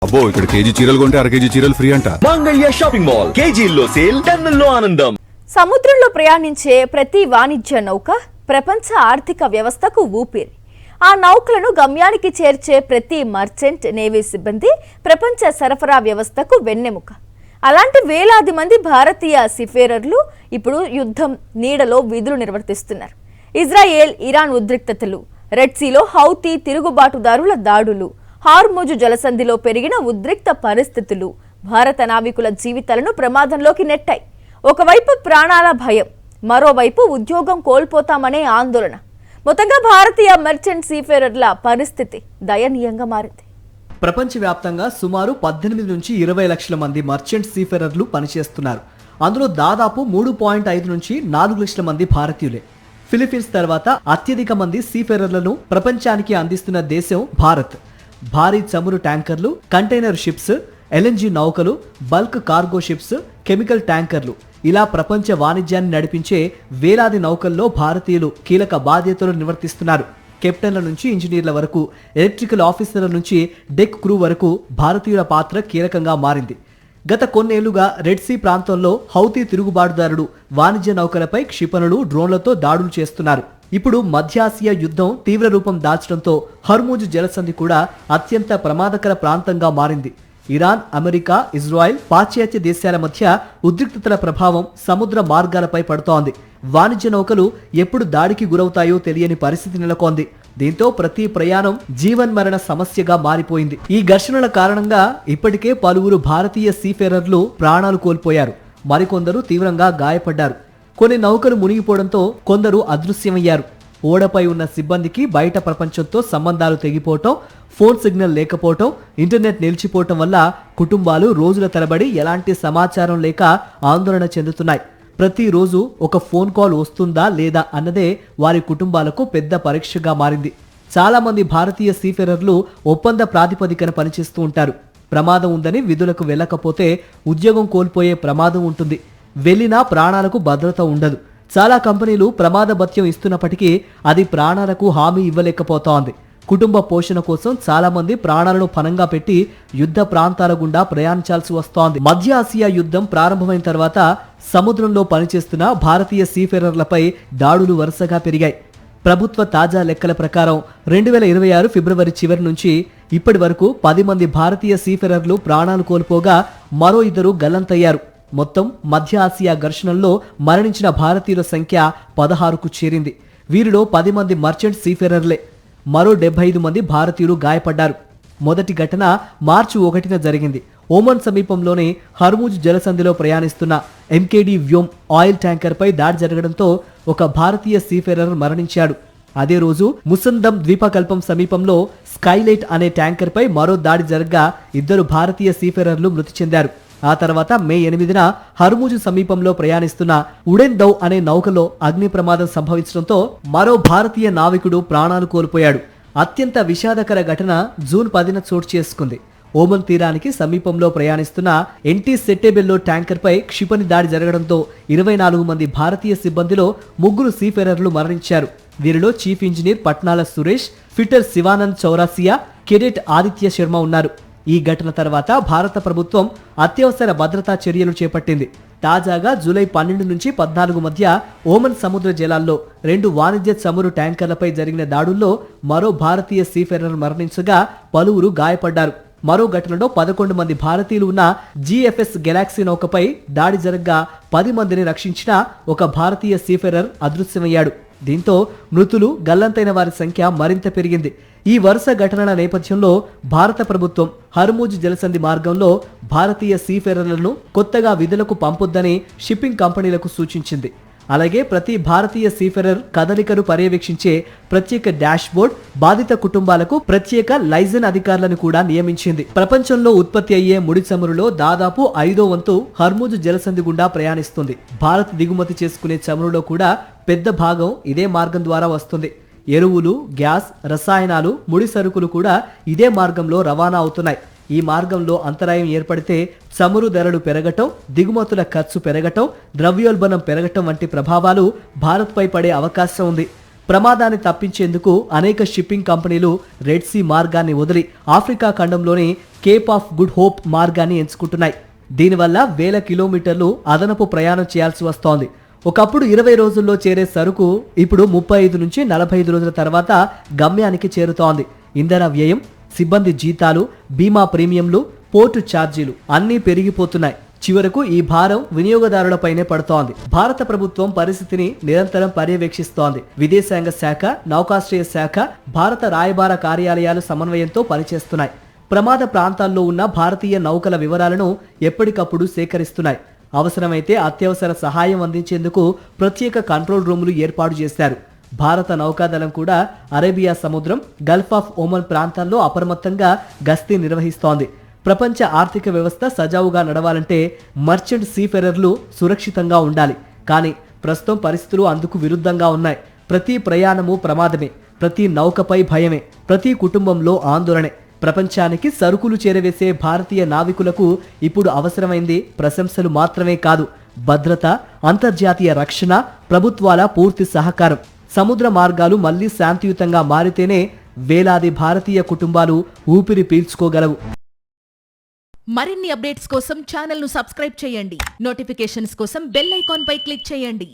అబ్బో ఇక్కడ కేజీ చీరలు కొంటే అర కేజీ చీరలు ఫ్రీ అంట. మంగళ్య షాపింగ్ మాల్ కేజీల్లో సేల్, టన్నుల్లో ఆనందం. సముద్రంలో ప్రయాణించే ప్రతి వాణిజ్య నౌక ప్రపంచ ఆర్థిక వ్యవస్థకు ఊపిరి. ఆ నౌకలను గమ్యానికి చేర్చే ప్రతి మర్చెంట్ నేవీ సిబ్బంది ప్రపంచ సరఫరా వ్యవస్థకు వెన్నెముక. అలాంటి వేలాది మంది భారతీయ సీఫేరర్లు ఇప్పుడు యుద్ధం నీడలో విధులు నిర్వర్తిస్తున్నారు. ఇజ్రాయెల్ ఇరాన్ ఉద్రిక్తతలు, రెడ్ సీలో హౌతీ తిరుగుబాటుదారుల దాడులు, హార్ముజు జలసంధిలో పెరిగిన ఉద్రిక్త పరిస్థితులు భారత నావికుల జీవితాలను ప్రమాదంలోకి నెట్టాయి. ఒకవైపు ప్రాణాల భయం, మరోవైపు ఉద్యోగం కోల్పోతామనే ఆందోళన. మొత్తంగా భారతీయ మర్చెంట్ సీఫేరర్ల పరిస్థితి దయనీయంగా మారింది. ప్రపంచవ్యాప్తంగా సుమారు 18 నుంచి 20 లక్షల మంది మర్చెంట్ సీఫేరర్లు పనిచేస్తున్నారు. అందులో దాదాపు 3.5 నుంచి 4 లక్షల మంది భారతీయులే. ఫిలిప్పీన్స్ తర్వాత అత్యధిక మంది సీఫేరర్లను ప్రపంచానికి అందిస్తున్న దేశం భారత్. భారీ చమురు ట్యాంకర్లు, కంటైనర్ షిప్స్, ఎల్ఎన్జీ నౌకలు, బల్క్ కార్గో షిప్స్, కెమికల్ ట్యాంకర్లు ఇలా ప్రపంచ వాణిజ్యాన్ని నడిపించే వేలాది నౌకల్లో భారతీయులు కీలక బాధ్యతలు నిర్వర్తిస్తున్నారు. కెప్టెన్ల నుంచి ఇంజనీర్ల వరకు, ఎలక్ట్రికల్ ఆఫీసర్ల నుంచి డెక్ క్రూ వరకు భారతీయుల పాత్ర కీలకంగా మారింది. గత కొన్నేళ్లుగా రెడ్ సీ ప్రాంతంలో హౌతీ తిరుగుబాటుదారుడు వాణిజ్య నౌకలపై క్షిపణులు, డ్రోన్లతో దాడులు చేస్తున్నారు. ఇప్పుడు మధ్యాసియా యుద్ధం తీవ్ర రూపం దాల్చడంతో హర్ముజ్ జలసంధి కూడా అత్యంత ప్రమాదకర ప్రాంతంగా మారింది. ఇరాన్, అమెరికా, ఇజ్రాయెల్, పాశ్చాత్య దేశాల మధ్య ఉద్రిక్తతల ప్రభావం సముద్ర మార్గాలపై పడుతోంది. వాణిజ్య నౌకలు ఎప్పుడు దాడికి గురవుతాయో తెలియని పరిస్థితి నెలకొంది. దీంతో ప్రతి ప్రయాణం జీవన్మరణ సమస్యగా మారిపోయింది. ఈ ఘర్షణల కారణంగా ఇప్పటికే పలువురు భారతీయ సీఫేరర్లు ప్రాణాలు కోల్పోయారు. మరికొందరు తీవ్రంగా గాయపడ్డారు. కొన్ని నౌకలు మునిగిపోవడంతో కొందరు అదృశ్యమయ్యారు. ఓడపై ఉన్న సిబ్బందికి బయట ప్రపంచంతో సంబంధాలు తెగిపోవటం, ఫోన్ సిగ్నల్ లేకపోవటం, ఇంటర్నెట్ నిలిచిపోవటం వల్ల కుటుంబాలు రోజుల తరబడి ఎలాంటి సమాచారం లేక ఆందోళన చెందుతున్నాయి. ప్రతిరోజు ఒక ఫోన్ కాల్ వస్తుందా లేదా అన్నదే వారి కుటుంబాలకు పెద్ద పరీక్షగా మారింది. చాలా మంది భారతీయ సీఫేరర్లు ఒప్పంద ప్రాతిపదికన పనిచేస్తూ ఉంటారు. ప్రమాదం ఉందని విధులకు వెళ్ళకపోతే ఉద్యోగం కోల్పోయే ప్రమాదం ఉంటుంది. వెళ్ళినా ప్రాణాలకు భద్రత ఉండదు. చాలా కంపెనీలు ప్రమాద భత్యం ఇస్తున్నప్పటికీ అది ప్రాణాలకు హామీ ఇవ్వలేకపోతోంది. కుటుంబ పోషణ కోసం చాలా మంది ప్రాణాలను పణంగా పెట్టి యుద్ధ ప్రాంతాల గుండా ప్రయాణించాల్సి వస్తోంది. మధ్య ఆసియా యుద్ధం ప్రారంభమైన తర్వాత సముద్రంలో పనిచేస్తున్న భారతీయ సీఫేరర్లపై దాడులు వరుసగా పెరిగాయి. ప్రభుత్వ తాజా లెక్కల ప్రకారం 2026 ఫిబ్రవరి చివరి నుంచి ఇప్పటి వరకు 10 మంది భారతీయ సీఫేరర్లు ప్రాణాలు కోల్పోగా మరో 2 గల్లంతయ్యారు. మొత్తం మధ్య ఆసియా ఘర్షణల్లో మరణించిన భారతీయుల సంఖ్య 16కు చేరింది. వీరిలో 10 మంది మర్చెంట్ సీఫేరర్లే. మరో 75 మంది భారతీయులు గాయపడ్డారు. మొదటి ఘటన మార్చి 1న జరిగింది. ఓమన్ సమీపంలోని హర్ముజ్ జలసంధిలో ప్రయాణిస్తున్న ఎంకేడి వ్యోమ్ ఆయిల్ ట్యాంకర్పై దాడి జరగడంతో ఒక భారతీయ సీఫేరర్ మరణించాడు. అదే రోజు ముసందం ద్వీపకల్పం సమీపంలో స్కైలైట్ అనే ట్యాంకర్పై మరో దాడి జరగ్గా 2 భారతీయ సీఫేరర్లు మృతి చెందారు. ఆ తర్వాత మే 8న హర్ముజ్ సమీపంలో ప్రయాణిస్తున్న ఉడెన్ దౌ అనే నౌకలో అగ్ని ప్రమాదం సంభవించడంతో మరో భారతీయ నావికుడు ప్రాణాలు కోల్పోయాడు. అత్యంత విషాదకర ఘటన జూన్ 10న చోటు చేసుకుంది. ఓమన్ తీరానికి సమీపంలో ప్రయాణిస్తున్న ఎన్టీ సెట్టెబెల్లో ట్యాంకర్పై క్షిపణి దాడి జరగడంతో 24 మంది భారతీయ సిబ్బందిలో 3 సీఫేరర్లు మరణించారు. వీరిలో chief engineer Patnala Suresh, fitter Shivanand Chaurasia, cadet Aditya Sharma ఉన్నారు. ఈ ఘటన తర్వాత భారత ప్రభుత్వం అత్యవసర భద్రతా చర్యలు చేపట్టింది. తాజాగా జూలై 12 నుంచి 14 మధ్య ఓమన్ సముద్ర జలాల్లో 2 వాణిజ్య చమురు ట్యాంకర్లపై జరిగిన దాడుల్లో మరో భారతీయ సీఫేరర్ మరణించగా పలువురు గాయపడ్డారు. మరో ఘటనలో 11 మంది భారతీయులు ఉన్న జిఎఫ్ఎస్ గెలాక్సీ నౌకపై దాడి జరగ్గా 10 మందిని రక్షించిన ఒక భారతీయ సీఫేరర్ అదృశ్యమయ్యాడు. దీంతో మృతులు, గల్లంతైన వారి సంఖ్య మరింత పెరిగింది. ఈ వరుస ఘటనల నేపథ్యంలో భారత ప్రభుత్వం హర్ముజ్ జలసంధి మార్గంలో భారతీయ సీఫేరర్లను కొత్తగా విధులకు పంపొద్దని షిప్పింగ్ కంపెనీలకు సూచించింది. అలాగే ప్రతి భారతీయ సీఫేరర్ కదలికను పర్యవేక్షించే ప్రత్యేక డాష్ బోర్డ్, బాధిత కుటుంబాలకు ప్రత్యేక లైజన్ అధికారులను కూడా నియమించింది. ప్రపంచంలో ఉత్పత్తి అయ్యే ముడి చమురులో దాదాపు 5వ వంతు హర్ముజ్ జలసంధి గుండా ప్రయాణిస్తుంది. భారత్ దిగుమతి చేసుకునే చమురులో కూడా పెద్ద భాగం ఇదే మార్గం ద్వారా వస్తుంది. ఎరువులు, గ్యాస్, రసాయనాలు, ముడి సరుకులు కూడా ఇదే మార్గంలో రవాణా అవుతున్నాయి. ఈ మార్గంలో అంతరాయం ఏర్పడితే చమురు ధరలు పెరగటం, దిగుమతుల ఖర్చు పెరగటం, ద్రవ్యోల్బణం పెరగటం వంటి ప్రభావాలు భారత్పై పడే అవకాశం ఉంది. ప్రమాదాన్ని తప్పించేందుకు అనేక షిప్పింగ్ కంపెనీలు రెడ్ సీ మార్గాన్ని వదిలి ఆఫ్రికా ఖండంలోని కేప్ ఆఫ్ గుడ్ హోప్ మార్గాన్ని ఎంచుకుంటున్నాయి. దీనివల్ల వేల కిలోమీటర్లు అదనపు ప్రయాణం చేయాల్సి వస్తోంది. ఒకప్పుడు 20 రోజుల్లో చేరే సరుకు ఇప్పుడు 35 నుంచి 45 రోజుల తర్వాత గమ్యానికి చేరుతోంది. ఇంధన వ్యయం, సిబ్బంది జీతాలు, బీమా ప్రీమియంలు, పోర్టు ఛార్జీలు అన్నీ పెరిగిపోతున్నాయి. చివరకు ఈ భారం వినియోగదారులపైనే పడుతోంది. భారత ప్రభుత్వం పరిస్థితిని నిరంతరం పర్యవేక్షిస్తోంది. విదేశాంగ శాఖ, నౌకాశ్రయ శాఖ, భారత రాయబార కార్యాలయాలు సమన్వయంతో పనిచేస్తున్నాయి. ప్రమాద ప్రాంతాల్లో ఉన్న భారతీయ నౌకల వివరాలను ఎప్పటికప్పుడు సేకరిస్తున్నాయి. అవసరమైతే అత్యవసర సహాయం అందించేందుకు ప్రత్యేక కంట్రోల్ రూములు ఏర్పాటు చేశారు. భారత నౌకాదళం కూడా అరేబియా సముద్రం, గల్ఫ్ ఆఫ్ ఒమన్ ప్రాంతాల్లో అప్రమత్తంగా గస్తీ నిర్వహిస్తోంది. ప్రపంచ ఆర్థిక వ్యవస్థ సజావుగా నడవాలంటే మర్చెంట్ సీఫెరర్లు సురక్షితంగా ఉండాలి. కానీ ప్రస్తుతం పరిస్థితులు అందుకు విరుద్ధంగా ఉన్నాయి. ప్రతి ప్రయాణము ప్రమాదమే, ప్రతి నౌకపై భయమే, ప్రతి కుటుంబంలో ఆందోళనే. ప్రపంచానికి సరుకులు చేరవేసే భారతీయ నావికులకు ఇప్పుడు అవసరమైంది ప్రశంసలు మాత్రమే కాదు, భద్రత, అంతర్జాతీయ రక్షణ, ప్రభుత్వాల పూర్తి సహకారం. సముద్ర మార్గాలు మళ్లీ శాంతియుతంగా మారితేనే వేలాది భారతీయ కుటుంబాలు ఊపిరి పీల్చుకోగలవు. మరిన్ని అప్డేట్స్ కోసం ఛానల్ ను సబ్స్క్రైబ్ చేయండి. నోటిఫికేషన్స్ కోసం బెల్ ఐకాన్ పై క్లిక్ చేయండి.